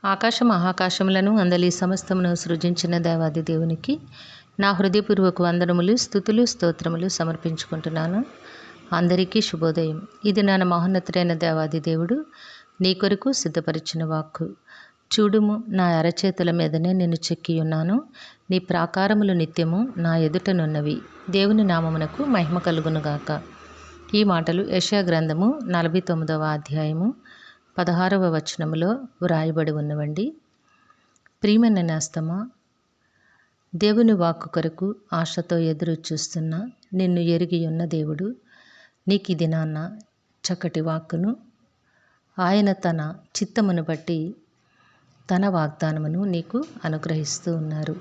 ఆకాశ మహాకాశములను అందలి సమస్తమును సృజించిన దేవాది దేవునికి నా హృదయపూర్వక వందనములు, స్తుతులు, స్తోత్రములు సమర్పించుకుంటున్నాను. అందరికీ శుభోదయం. ఇది నా మహోన్నతుడైన దేవాది దేవుడు నీ కొరకు సిద్ధపరిచిన వాక్కు. చూడుము, నా అరచేతుల మీదనే నేను చెక్కి ఉన్నాను, నీ ప్రాకారములు నిత్యము నా ఎదుటనున్నవి. దేవుని నామమునకు మహిమ కలుగునుగాక. ఈ మాటలు యెషయా గ్రంథము 49వ అధ్యాయము 16వ వచనములో వ్రాయబడి ఉన్నవండి. ప్రియమైన నేస్తమా, దేవుని వాక్కు కొరకు ఆశతో ఎదురు చూస్తున్న నిన్ను ఎరిగి ఉన్న దేవుడు నీకు ఇది నాన్న చక్కటి వాక్కును, ఆయన తన చిత్తమును బట్టి తన వాగ్దానమును నీకు అనుగ్రహిస్తూ ఉన్నారు.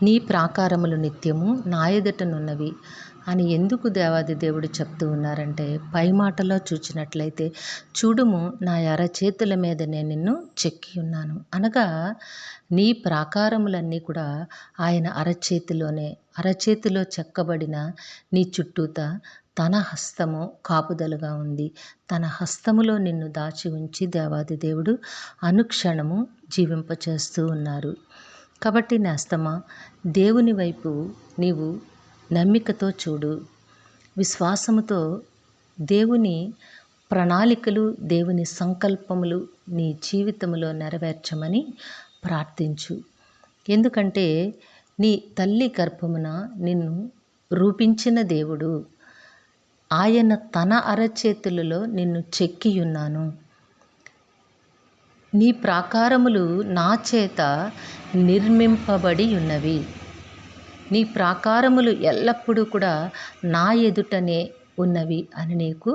నీ ప్రాకారములు నిత్యము నా ఎదుటనున్నవి అని ఎందుకు దేవాది దేవుడు చెప్తూ ఉన్నారంటే, పై మాటలో చూచినట్లయితే చూడుము, నా అరచేతుల మీద నేను నిన్ను చెక్కి ఉన్నాను అనగా నీ ప్రాకారములన్నీ కూడా ఆయన అరచేతిలో చెక్కబడిన నీ చుట్టూత తన హస్తము కాపుదలుగా ఉంది. తన హస్తములో నిన్ను దాచి ఉంచి దేవాది దేవుడు అనుక్షణము జీవింపచేస్తూ ఉన్నారు. కాబట్టి నేస్తమా, దేవుని వైపు నీవు నమ్మికతో చూడు, విశ్వాసముతో దేవుని ప్రణాళికలు, దేవుని సంకల్పములు నీ జీవితంలో నెరవేర్చమని ప్రార్థించు. ఎందుకంటే నీ తల్లి గర్భమున నిన్ను రూపించిన దేవుడు, ఆయన తన అరచేతులలో నిన్ను చెక్కియున్నాను. నీ ప్రాకారములు నా చేత నిర్మింపబడి ఉన్నవి. నీ ప్రాకారములు ఎల్లప్పుడూ కూడా నా ఎదుటనే ఉన్నవి అని నీకు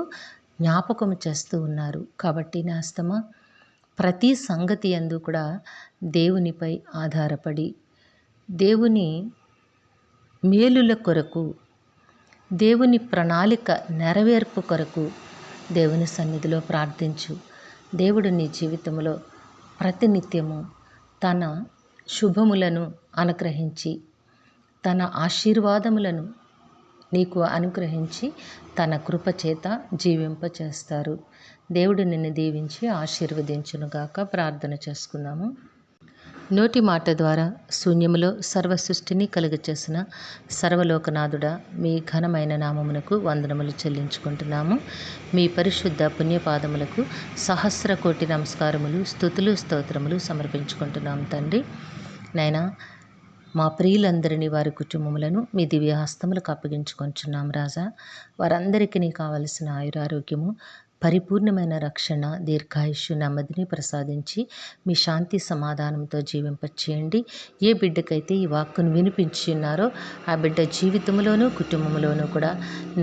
జ్ఞాపకం చేస్తూ ఉన్నారు. కాబట్టి నేస్తమా, ప్రతి సంగతి యందు కూడా దేవునిపై ఆధారపడి దేవుని మేలుల కొరకు, దేవుని ప్రణాళిక నెరవేర్పు కొరకు దేవుని సన్నిధిలో ప్రార్థించు. దేవుడు నీ జీవితంలో ప్రతినిత్యము తన శుభములను అనుగ్రహించి, తన ఆశీర్వాదములను నీకు అనుగ్రహించి తన కృపచేత జీవింపచేస్తారు. దేవుడు నిన్ను దీవించి ఆశీర్వదించునుగాక. ప్రార్థన చేసుకుందాము. నోటి మాట ద్వారా శూన్యములో సర్వ సృష్టిని కలుగచేసిన సర్వలోకనాథుడా, మీ ఘనమైన నామమునకు వందనములు చెల్లించుకుంటున్నాము. మీ పరిశుద్ధ పుణ్యపాదములకు సహస్ర కోటి నమస్కారములు, స్తుతులు, స్తోత్రములు సమర్పించుకుంటున్నాం తండ్రి. నైనా మా ప్రియులందరినీ, వారి కుటుంబములను మీ దివ్యహస్తములకు అప్పగించుకొంచున్నాం రాజా. వారందరికీ కావలసిన ఆయురారోగ్యము, పరిపూర్ణమైన రక్షణ, దీర్ఘాయుష్యు, నెమ్మదిని ప్రసాదించి మీ శాంతి సమాధానంతో జీవింపచేయండి. ఏ బిడ్డకైతే ఈ వాక్కును వినిపించి ఉన్నారో ఆ బిడ్డ జీవితంలోనూ కుటుంబంలోనూ కూడా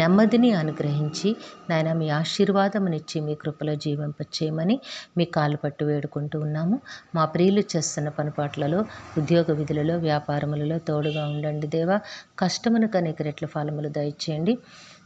నెమ్మదిని అనుగ్రహించి నాయన మీ ఆశీర్వాదమునిచ్చి మీ కృపలో జీవింపచేయమని మీ కాళ్ళు పట్టు వేడుకుంటూ ఉన్నాము. మా ప్రియులు చేస్తున్న పనిపాట్లలో, ఉద్యోగ విధులలో, వ్యాపారములలో తోడుగా ఉండండి దేవా. కష్టమును కనీక రెట్ల ఫలములు దయచేయండి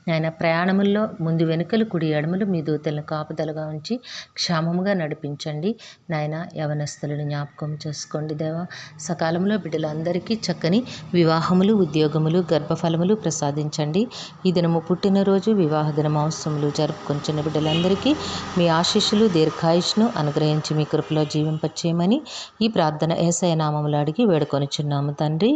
నాయన. ప్రయాణముల్లో ముందు వెనుకలు కుడి ఎడమలు మీ దూతలను కాపుదలుగా ఉంచి క్షేమముగా నడిపించండి నాయన. యవనస్తులను జ్ఞాపకం చేసుకోండి దేవా. సకాలంలో బిడ్డలందరికీ చక్కని వివాహములు, ఉద్యోగములు, గర్భఫలములు ప్రసాదించండి. ఈ దినము పుట్టినరోజు, వివాహ దిన మహోత్సవములు జరుపుకొంచున్న బిడ్డలందరికీ మీ ఆశీస్సులు, దీర్ఘాయుష్ను అనుగ్రహించి మీ కృపలో జీవింపచేయమని ఈ ప్రార్థన యేసయ్య నామములో అడిగి వేడుకొనుచున్నాము తండ్రి.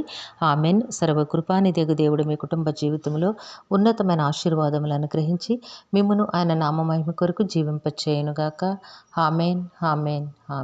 ఆమెన్. సర్వకృపానిధియగు దేవుడు మీ కుటుంబ జీవితంలో ఉన్నతమైన ఆశీర్వాదములు అనుగ్రహించి మిమ్మును ఆయన నామ మహిమ కొరకు జీవింపచేయునుగాక. Amen, amen, amen.